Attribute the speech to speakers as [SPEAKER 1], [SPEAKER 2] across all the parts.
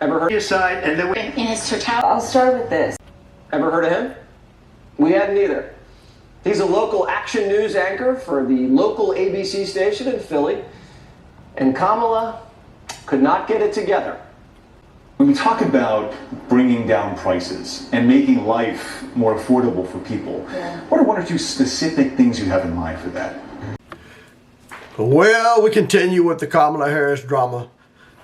[SPEAKER 1] Ever heard his side? And then
[SPEAKER 2] in its totality.
[SPEAKER 3] I'll start with this.
[SPEAKER 1] ever heard of him? We hadn't either. He's a local action news anchor for the local ABC station in Philly, and Kamala could not get it together.
[SPEAKER 4] When we talk about bringing down prices and making life more affordable for people, what are one or two specific things you have in mind for that?
[SPEAKER 5] Well, we continue with the Kamala Harris drama.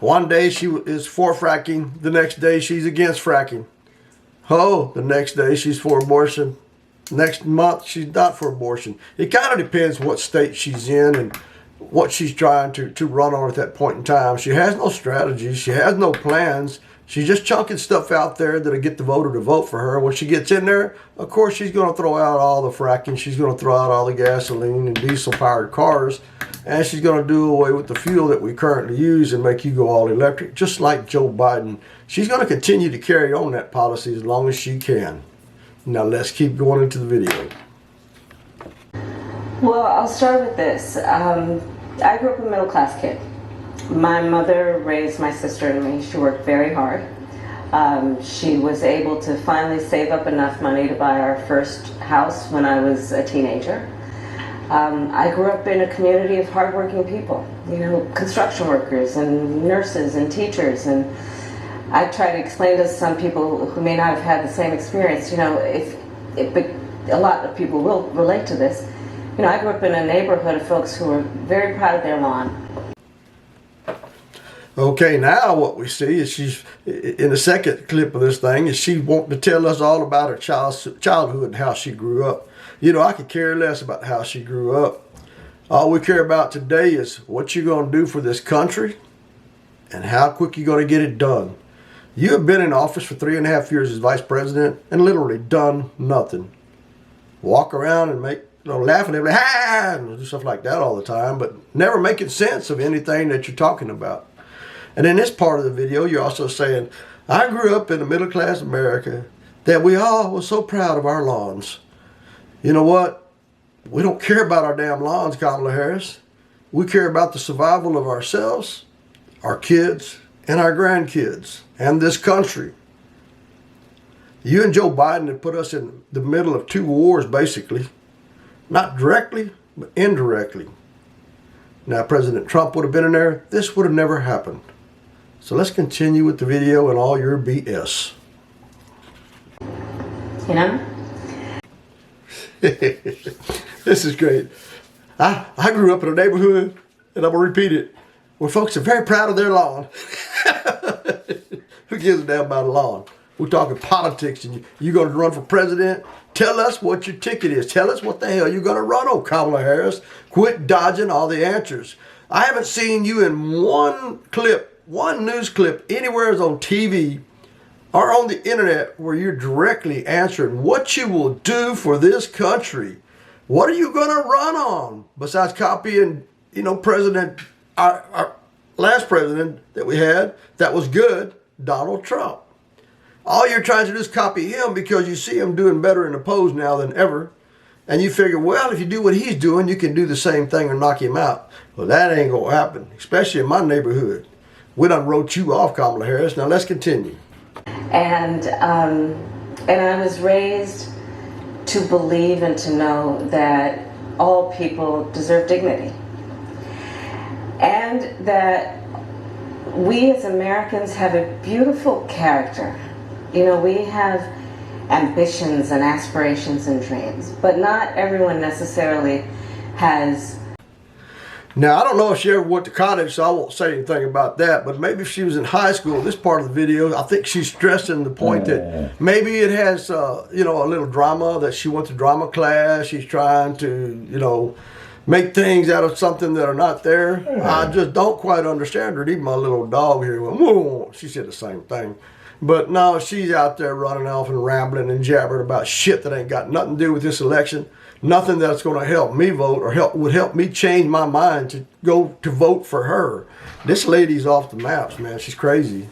[SPEAKER 5] One day she is for fracking, the next day she's against fracking. Oh, the next day she's for abortion. Next month she's not for abortion. It kind of depends what state she's in and what she's trying to run on at that point in time. She has no strategy. She has no plans. She's just chunking stuff out there that'll get the voter to vote for her. When she gets in there, of course, she's going to throw out all the fracking. She's going to throw out all the gasoline and diesel-powered cars. And she's going to do away with the fuel that we currently use and make you go all electric, just like Joe Biden. She's going to continue to carry on that policy as long as she can. Now, let's keep going into the video.
[SPEAKER 3] Well, I'll start with this. I grew up a middle-class kid. My mother raised my sister and me. She worked very hard. She was able to finally save up enough money to buy our first house when I was a teenager. I grew up in a community of hardworking people, you know, construction workers and nurses and teachers. And I try to explain to some people who may not have had the same experience, you know, but a lot of people will relate to this. You know, I grew up in a neighborhood of folks who were very proud of their lawn.
[SPEAKER 5] Okay, now what we see is she's, in the second clip of this thing, is she wanting to tell us all about her childhood and how she grew up. You know, I could care less about how she grew up. All we care about today is what you're going to do for this country and how quick you're going to get it done. You have been in office for 3.5 years as vice president and literally done nothing. Walk around and make, laugh at everybody, ha, and do stuff like that all the time, but never making sense of anything that you're talking about. And in this part of the video, you're also saying, I grew up in a middle-class America that we all were so proud of our lawns. You know what? We don't care about our damn lawns, Kamala Harris. We care about the survival of ourselves, our kids, and our grandkids, and this country. You and Joe Biden have put us in the middle of 2 wars, basically. Not directly, but indirectly. Now, President Trump would have been in there, this would have never happened. So let's continue with the video and all your BS.
[SPEAKER 3] You know?
[SPEAKER 5] This is great. I grew up in a neighborhood, and I'm going to repeat it, where folks are very proud of their lawn. Who gives a damn about a lawn? We're talking politics, and you're going to run for president? Tell us what your ticket is. Tell us what the hell you're going to run on, Kamala Harris. Quit dodging all the answers. I haven't seen you in one news clip, anywhere on TV or on the internet where you're directly answering what you will do for this country. What are you going to run on besides copying, our last president that we had that was good, Donald Trump? All you're trying to do is copy him because you see him doing better in the polls now than ever. And you figure, well, if you do what he's doing, you can do the same thing and knock him out. Well, that ain't going to happen, especially in my neighborhood. We done wrote you off, Kamala Harris. Now let's continue.
[SPEAKER 3] And I was raised to believe and to know that all people deserve dignity. And that we as Americans have a beautiful character. You know, we have ambitions and aspirations and dreams, but not everyone necessarily has.
[SPEAKER 5] Now, I don't know if she ever went to college, so I won't say anything about that, but maybe if she was in high school, this part of the video, I think she's stressing the point that maybe it has, a little drama, that she went to drama class, she's trying to, make things out of something that are not there. I just don't quite understand her. Even my little dog here went, whoa, she said the same thing. But no, she's out there running off and rambling and jabbering about shit that ain't got nothing to do with this election. Nothing that's going to help me vote or would help me change my mind to go to vote for her. This lady's off the maps, man. She's crazy.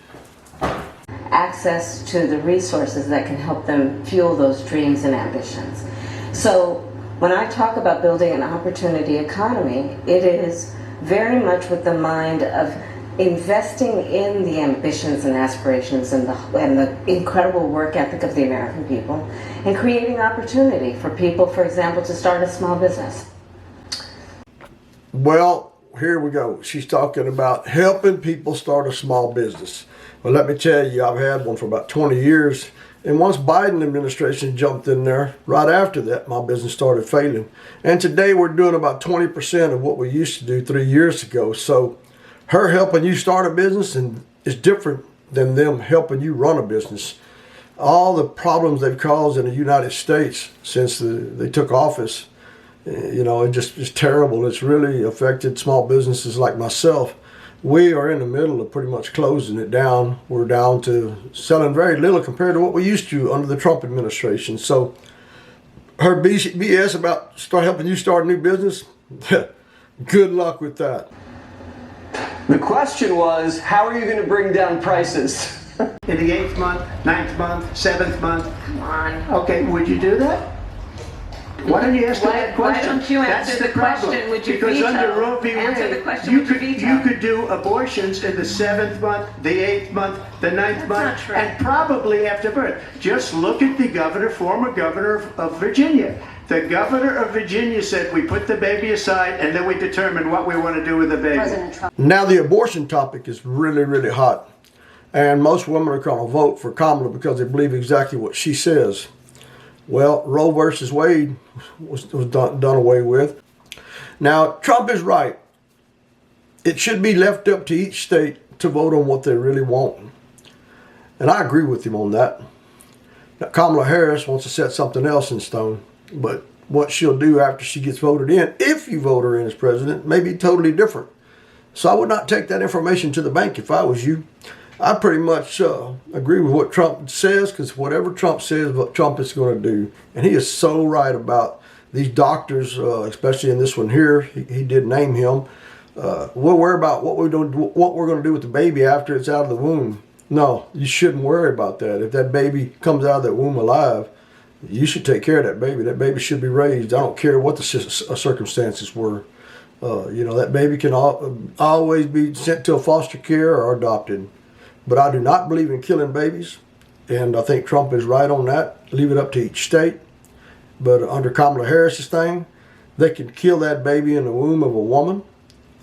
[SPEAKER 3] Access to the resources that can help them fuel those dreams and ambitions. So when I talk about building an opportunity economy, it is very much with the mind of investing in the ambitions and aspirations and the incredible work ethic of the American people, and creating opportunity for people, for example, to start a small business.
[SPEAKER 5] Well, here we go. She's talking about helping people start a small business. Well, let me tell you, I've had one for about 20 years. And once Biden administration jumped in there, right after that, my business started failing. And today we're doing about 20% of what we used to do 3 years ago. So her helping you start a business and is different than them helping you run a business. All the problems they've caused in the United States since they took office, it just is terrible. It's really affected small businesses like myself. We are in the middle of pretty much closing it down. We're down to selling very little compared to what we used to under the Trump administration. So her BS about helping you start a new business, good luck with that.
[SPEAKER 1] The question was, how are you going to bring down prices?
[SPEAKER 2] In the 8th month, 9th month, 7th month.
[SPEAKER 3] Come on.
[SPEAKER 2] Okay, would you do that? Why don't you ask that question?
[SPEAKER 3] Why don't you answer
[SPEAKER 2] That's
[SPEAKER 3] the question?
[SPEAKER 2] problem.
[SPEAKER 3] Would you
[SPEAKER 2] because
[SPEAKER 3] veto?
[SPEAKER 2] under Roe v.
[SPEAKER 3] Answer
[SPEAKER 2] Wade,
[SPEAKER 3] the question.
[SPEAKER 2] you
[SPEAKER 3] Would you
[SPEAKER 2] could
[SPEAKER 3] veto?
[SPEAKER 2] you could do abortions in the 7th month, the 8th month, the 9th month,
[SPEAKER 3] not true.
[SPEAKER 2] and probably after birth. Just look at the former governor of Virginia. The governor of Virginia said we put the baby aside and then we determine what we want to do with the baby.
[SPEAKER 3] President Trump.
[SPEAKER 5] Now the abortion topic is really, really hot. And most women are going to vote for Kamala because they believe exactly what she says. Well, Roe versus Wade was done away with. Now, Trump is right. It should be left up to each state to vote on what they really want. And I agree with him on that. Now, Kamala Harris wants to set something else in stone. But what she'll do after she gets voted in, if you vote her in as president, may be totally different. So I would not take that information to the bank if I was you. I pretty much agree with what Trump says, because whatever Trump says, what Trump is going to do. And he is so right about these doctors, especially in this one here. He did name him. We'll worry about what we're going to do with the baby after it's out of the womb. No, you shouldn't worry about that. If that baby comes out of that womb alive, you should take care of that baby. That baby should be raised. I don't care what the circumstances were. That baby can always be sent to a foster care or adopted. But I do not believe in killing babies, and I think Trump is right on that. Leave it up to each state. But under Kamala Harris's thing, they can kill that baby in the womb of a woman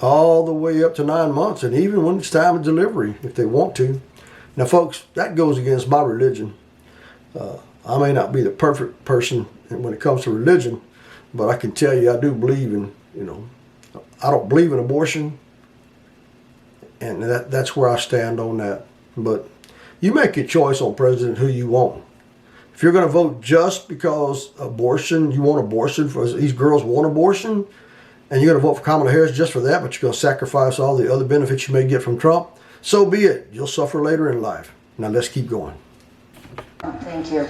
[SPEAKER 5] all the way up to 9 months, and even when it's time of delivery, if they want to. Now, folks, that goes against my religion. I may not be the perfect person when it comes to religion, but I can tell you I do believe in, I don't believe in abortion. And that's where I stand on that. But you make your choice on president who you want. If you're going to vote just because you want abortion, for these girls want abortion, and you're going to vote for Kamala Harris just for that, but you're going to sacrifice all the other benefits you may get from Trump, so be it. You'll suffer later in life. Now let's keep going.
[SPEAKER 3] Thank you.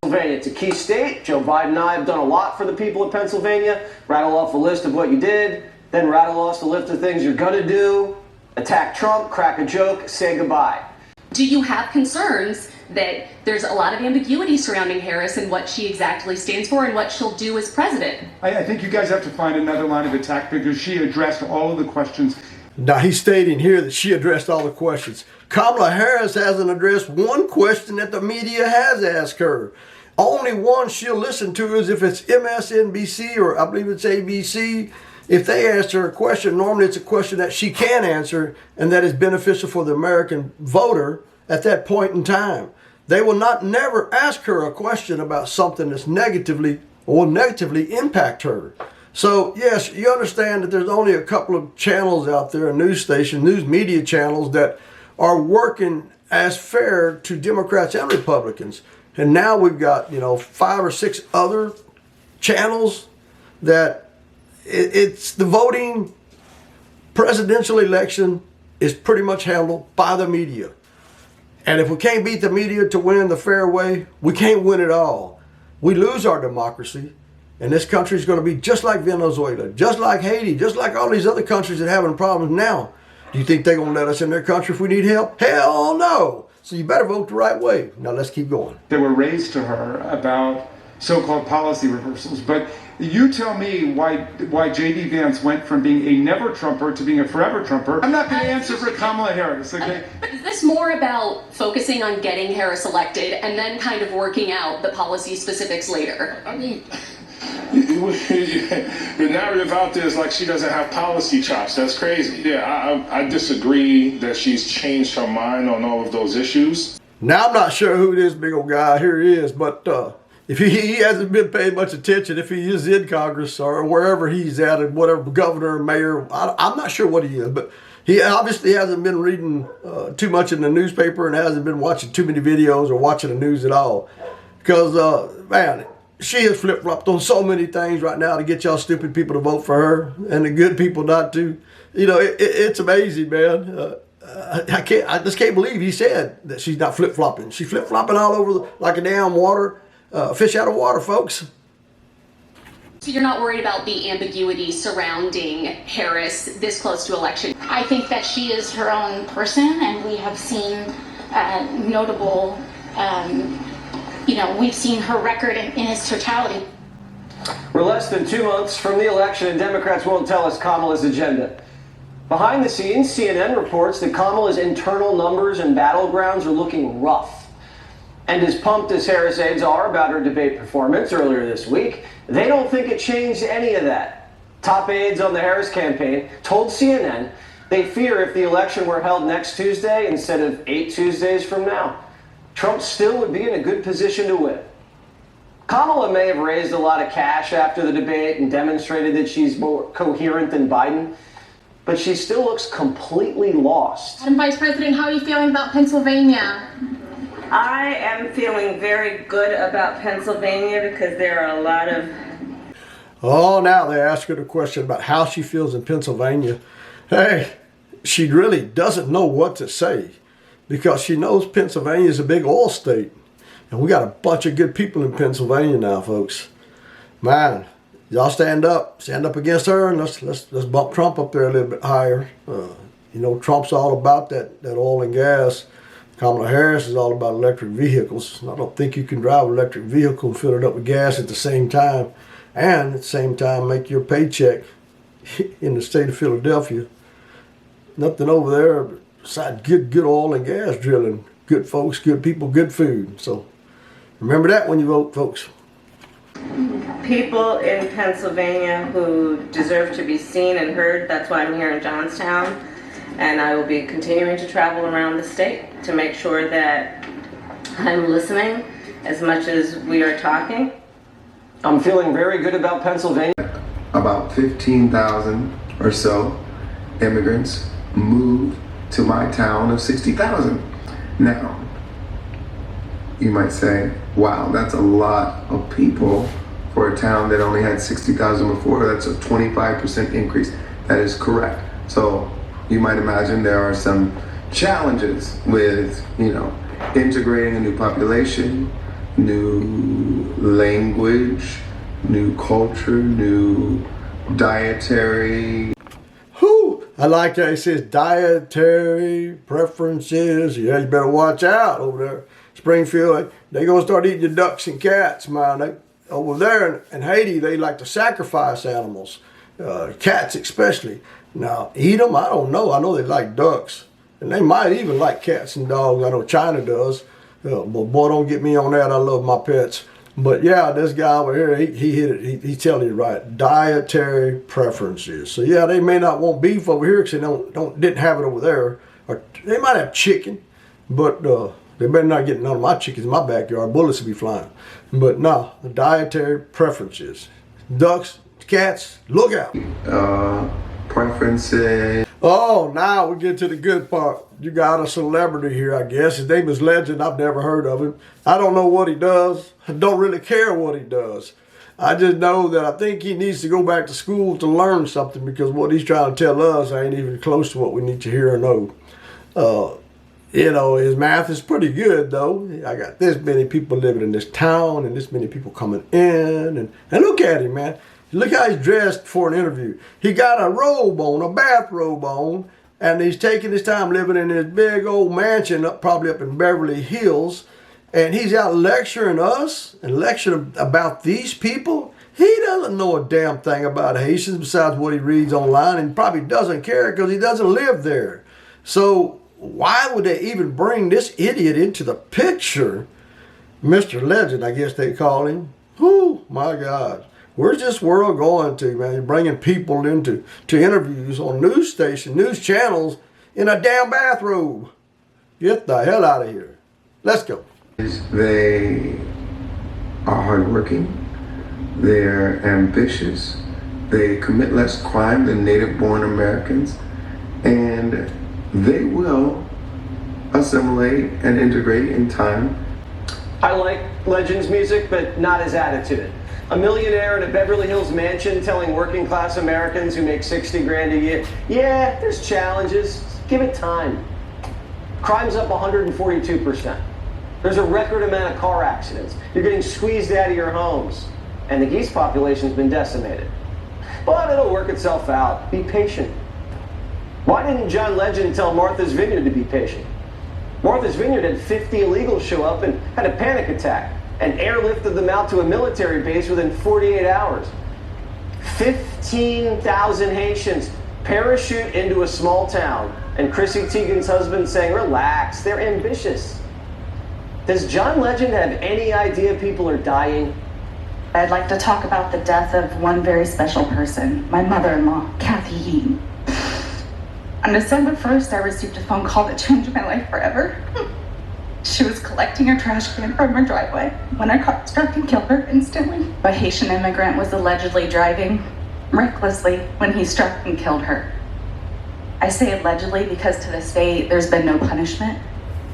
[SPEAKER 1] Pennsylvania, it's a key state. Joe Biden and I have done a lot for the people of Pennsylvania. Rattle off a list of what you did. Then rattle off the list of things you're going to do, attack Trump, crack a joke, say goodbye.
[SPEAKER 6] Do you have concerns that there's a lot of ambiguity surrounding Harris and what she exactly stands for and what she'll do as president?
[SPEAKER 7] I think you guys have to find another line of attack because she addressed all of the questions.
[SPEAKER 5] Now, he's stating here that she addressed all the questions. Kamala Harris hasn't addressed one question that the media has asked her. Only one she'll listen to is if it's MSNBC or I believe it's ABC. If they ask her a question, normally it's a question that she can answer and that is beneficial for the American voter at that point in time. They will never ask her a question about something that's negatively impact her. So yes, you understand that there's only a couple of channels out there, news media channels that are working as fair to Democrats and Republicans. And now we've got, 5 or 6 other channels that it's the voting presidential election is pretty much handled by the media. And if we can't beat the media to win the fair way, we can't win it all. We lose our democracy, and this country is going to be just like Venezuela, just like Haiti, just like all these other countries that are having problems now. Do you think they're going to let us in their country if we need help? Hell no. So you better vote the right way. Now let's keep going.
[SPEAKER 7] That were raised to her about so-called policy reversals. But you tell me why J.D. Vance went from being a never-Trumper to being a forever Trumper. I'm not going to answer for Kamala Harris, okay?
[SPEAKER 6] But is this more about focusing on getting Harris elected and then kind of working out the policy specifics later?
[SPEAKER 8] I mean, the narrative out there is like she doesn't have policy chops. That's crazy. Yeah, I disagree that she's changed her mind on all of those issues.
[SPEAKER 5] Now, I'm not sure who this big old guy here is, but if he hasn't been paying much attention, if he is in Congress or wherever he's at, and whatever governor or mayor, I'm not sure what he is, but he obviously hasn't been reading too much in the newspaper and hasn't been watching too many videos or watching the news at all. Because, man, she has flip-flopped on so many things right now to get y'all stupid people to vote for her and the good people not to. You know, it's amazing, man. I just can't believe he said that she's not flip-flopping. She's flip-flopping all over like a damn fish out of water, folks.
[SPEAKER 6] So you're not worried about the ambiguity surrounding Harris this close to election?
[SPEAKER 9] I think that she is her own person, and we have seen notable, we've seen her record in its totality.
[SPEAKER 1] We're less than 2 months from the election, and Democrats won't tell us Kamala's agenda. Behind the scenes, CNN reports that Kamala's internal numbers and battlegrounds are looking rough. And as pumped as Harris aides are about her debate performance earlier this week, they don't think it changed any of that. Top aides on the Harris campaign told CNN they fear if the election were held next Tuesday instead of 8 Tuesdays from now, Trump still would be in a good position to win. Kamala may have raised a lot of cash after the debate and demonstrated that she's more coherent than Biden, but she still looks completely lost.
[SPEAKER 9] And Vice President, how are you feeling about Pennsylvania?
[SPEAKER 3] I am feeling very good about Pennsylvania because there are a lot of...
[SPEAKER 5] Oh, now they ask her the question about how she feels in Pennsylvania. Hey, she really doesn't know what to say because she knows Pennsylvania is a big oil state. And we got a bunch of good people in Pennsylvania now, folks. Man, y'all stand up against her, and let's bump Trump up there a little bit higher. Trump's all about that oil and gas. Kamala Harris is all about electric vehicles. I don't think you can drive an electric vehicle and fill it up with gas at the same time, and at the same time make your paycheck in the state of Philadelphia. Nothing over there besides good oil and gas drilling. Good folks, good people, good food. So remember that when you vote, folks.
[SPEAKER 3] People in Pennsylvania who deserve to be seen and heard. That's why I'm here in Johnstown. And I will be continuing to travel around the state to make sure that I'm listening as much as we are talking.
[SPEAKER 1] I'm feeling very good about Pennsylvania.
[SPEAKER 10] About 15,000 or so immigrants moved to my town of 60,000. Now, you might say, wow, that's a lot of people for a town that only had 60,000 before. That's a 25% increase. That is correct. So you might imagine there are some challenges with, integrating a new population, new language, new culture, new dietary.
[SPEAKER 5] I like that he says dietary preferences. Yeah, you better watch out over there. Springfield, they gonna start eating the ducks and cats, man. Over there in Haiti, they like to sacrifice animals, cats especially. Now, eat them? I don't know. I know they like ducks. And they might even like cats and dogs. I know China does. But boy, don't get me on that. I love my pets. But yeah, this guy over here, he hit it. He telling you right. Dietary preferences. So yeah, they may not want beef over here because they didn't have it over there. Or they might have chicken, but they better not get none of my chickens in my backyard. Bullets will be flying. But no, the dietary preferences. Ducks, cats, look out.
[SPEAKER 10] Preferences.
[SPEAKER 5] Oh, now we get to the good part. You got a celebrity here, I guess. His name is Legend. I've never heard of him. I don't know what he does. I don't really care what he does. I just know that I think he needs to go back to school to learn something because what he's trying to tell us ain't even close to what we need to hear or know. His math is pretty good, though. I got this many people living in this town and this many people coming in. And look at him, man. Look how he's dressed for an interview. He got a robe on, a bathrobe on, and he's taking his time living in this big old mansion probably up in Beverly Hills. and he's out lecturing us and lecturing about these people. He doesn't know a damn thing about Haitians besides what he reads online, and probably doesn't care because he doesn't live there. So why would they even bring this idiot into the picture? Mr. Legend, I guess they call him. Whew, my God. Where's this world going to, man? You're bringing people into interviews on news stations, news channels in a damn bathrobe. Get the hell out of here. Let's go.
[SPEAKER 10] They are hardworking. They're ambitious. They commit less crime than native-born Americans. And they will assimilate and integrate in time.
[SPEAKER 1] I like Legend's music, but not his attitude. A millionaire in a Beverly Hills mansion telling working class Americans who make 60 grand a year, yeah, there's challenges, give it time. Crime's up 142%. There's a record amount of car accidents. You're getting squeezed out of your homes. And the geese population's been decimated. But it'll work itself out. Be patient. Why didn't John Legend tell Martha's Vineyard to be patient? Martha's Vineyard had 50 illegals show up and had a panic attack and airlifted them out to a military base within 48 hours. 15,000 Haitians parachute into a small town, and Chrissy Teigen's husband saying, relax, they're ambitious. Does John Legend have any idea people are dying?
[SPEAKER 11] I'd like to talk about the death of one very special person, my mother-in-law, Kathy Heaton. On December 1st, I received a phone call that changed my life forever. She was collecting her trash can from her driveway when a car struck and killed her instantly. A Haitian immigrant was allegedly driving recklessly when he struck and killed her. I say allegedly because to this day, there's been no punishment,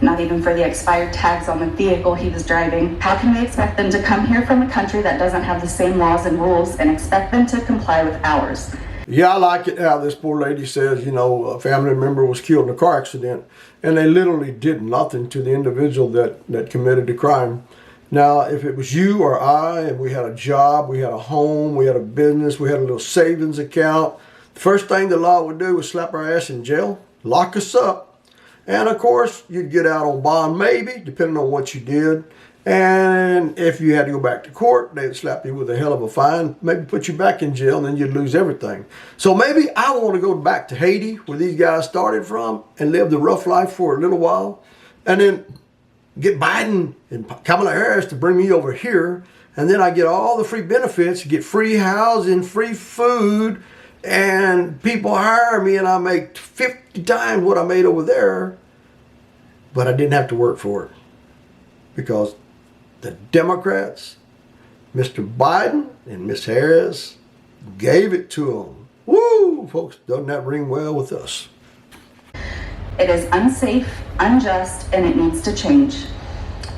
[SPEAKER 11] not even for the expired tags on the vehicle he was driving. How can we expect them to come here from a country that doesn't have the same laws and rules and expect them to comply with ours?
[SPEAKER 5] Yeah, I like it how this poor lady says, you know, a family member was killed in a car accident, and they literally did nothing to the individual that committed the crime. Now, if it was you or I, and we had a job, we had a home, we had a business, we had a little savings account, the first thing the law would do was slap our ass in jail, lock us up, and of course, you'd get out on bond maybe, depending on what you did. And if you had to go back to court, they'd slap you with a hell of a fine, maybe put you back in jail, and then you'd lose everything. So maybe I want to go back to Haiti, where these guys started from, and live the rough life for a little while, and then get Biden and Kamala Harris to bring me over here, and then I get all the free benefits, get free housing, free food, and people hire me, and I make 50 times what I made over there, but I didn't have to work for it, because the Democrats, Mr. Biden and Miss Harris, gave it to them. Woo, folks, doesn't that ring well with us?
[SPEAKER 11] It is unsafe, unjust, and it needs to change.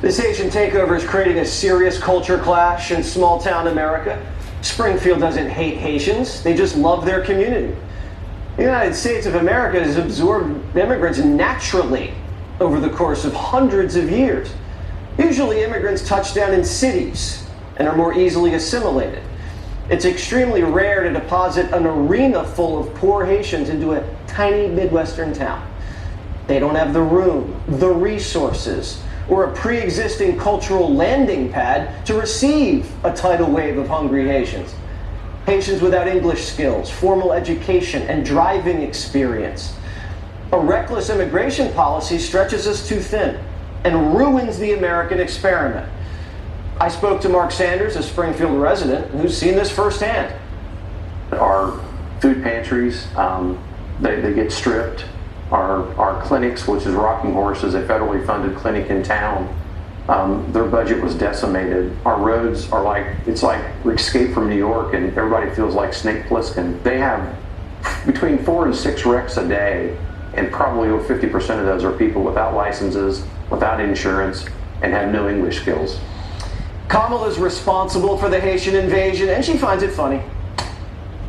[SPEAKER 1] This Haitian takeover is creating a serious culture clash in small town America. Springfield doesn't hate Haitians, they just love their community. The United States of America has absorbed immigrants naturally over the course of hundreds of years. Usually immigrants touch down in cities and are more easily assimilated. It's extremely rare to deposit an arena full of poor Haitians into a tiny Midwestern town. They don't have the room, the resources, or a pre-existing cultural landing pad to receive a tidal wave of hungry Haitians. Haitians without English skills, formal education, and driving experience. A reckless immigration policy stretches us too thin and ruins the American experiment. I spoke to Mark Sanders, a Springfield resident, who's seen this firsthand.
[SPEAKER 12] Our food pantries, they get stripped. Our clinics, which is Rocking Horse, is a federally funded clinic in town, their budget was decimated. Our roads are like, it's like Escape from New York, and everybody feels like Snake Plissken. They have between 4 and 6 wrecks a day, and probably over 50% of those are people without licenses, without insurance, and have no English skills.
[SPEAKER 1] Kamala's responsible for the Haitian invasion, and she finds it funny.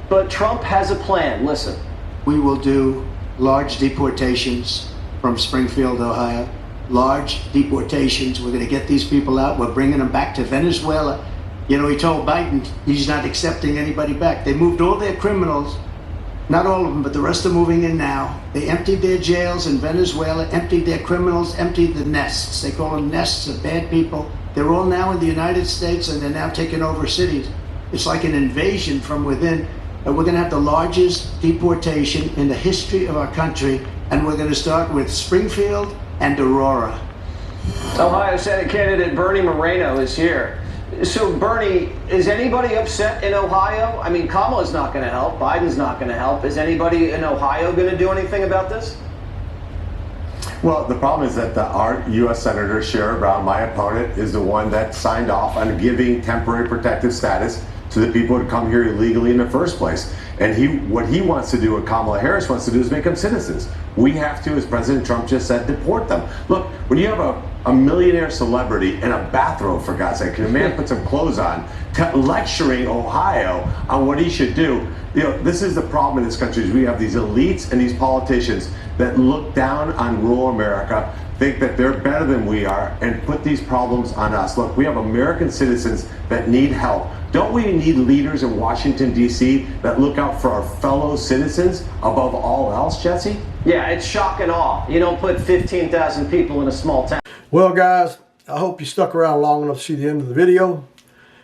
[SPEAKER 1] But Trump has a plan. Listen.
[SPEAKER 2] We will do large deportations from Springfield, Ohio. Large deportations. We're going to get these people out. We're bringing them back to Venezuela. You know, he told Biden he's not accepting anybody back. They moved all their criminals Not all of them, but the rest are moving in now. They emptied their jails in Venezuela, emptied their criminals, emptied the nests. They call them nests of bad people. They're all now in the United States, and they're now taking over cities. It's like an invasion from within. And we're going to have the largest deportation in the history of our country, and we're going to start with Springfield and Aurora.
[SPEAKER 1] Ohio Senate candidate Bernie Moreno is here. So, Bernie, is anybody upset in Ohio? I mean, Kamala's not going to help. Biden's not going to help. Is anybody in Ohio going to do anything about this?
[SPEAKER 13] Well, the problem is that our U.S. Senator Sherrod Brown, my opponent, is the one that signed off on giving temporary protective status to the people who come here illegally in the first place. And what he wants to do, what Kamala Harris wants to do, is make them citizens. We have to, as President Trump just said, deport them. Look, when you have a millionaire celebrity in a bathrobe, for God's sake, can a man put some clothes on, lecturing Ohio on what he should do? You know, this is the problem in this country, is we have these elites and these politicians that look down on rural America, think that they're better than we are, and put these problems on us. Look, we have American citizens that need help. Don't we need leaders in Washington, D.C. that look out for our fellow citizens above all else, Jesse?
[SPEAKER 1] Yeah, it's shock and awe. You don't put 15,000 people in a small town.
[SPEAKER 5] Well, guys, I hope you stuck around long enough to see the end of the video,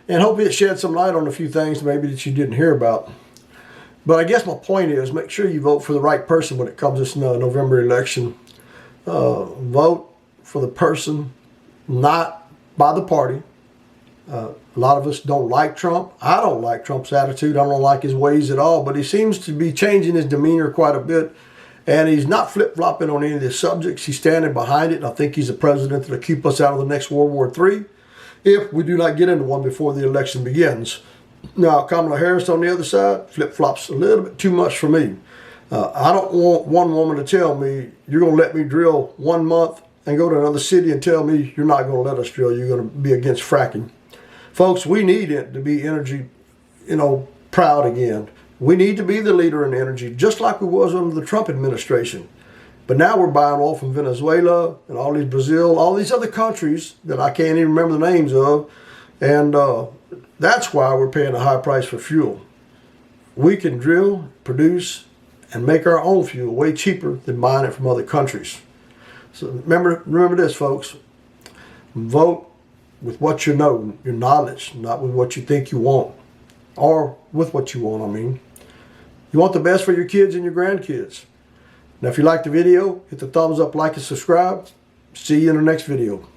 [SPEAKER 5] and hope it shed some light on a few things maybe that you didn't hear about. But I guess my point is, make sure you vote for the right person when it comes to this November election. Vote for the person, not by the party. A lot of us don't like Trump. I don't like Trump's attitude. I don't like his ways at all. But he seems to be changing his demeanor quite a bit. And he's not flip-flopping on any of the subjects. He's standing behind it. And I think he's a president that'll keep us out of the next World War III if we do not get into one before the election begins. Now, Kamala Harris on the other side flip-flops a little bit too much for me. I don't want one woman to tell me, you're going to let me drill 1 month and go to another city and tell me you're not going to let us drill. You're going to be against fracking. Folks, we need it to be energy, proud again. We need to be the leader in energy, just like we was under the Trump administration. But now we're buying oil from Venezuela and all these Brazil, all these other countries that I can't even remember the names of. And that's why we're paying a high price for fuel. We can drill, produce, and make our own fuel way cheaper than buying it from other countries. So remember this, folks. Vote with what you know, your knowledge, not with what you think you want. Or with what you want, I mean. You want the best for your kids and your grandkids. Now, if you liked the video, hit the thumbs up, like, and subscribe. See you in the next video.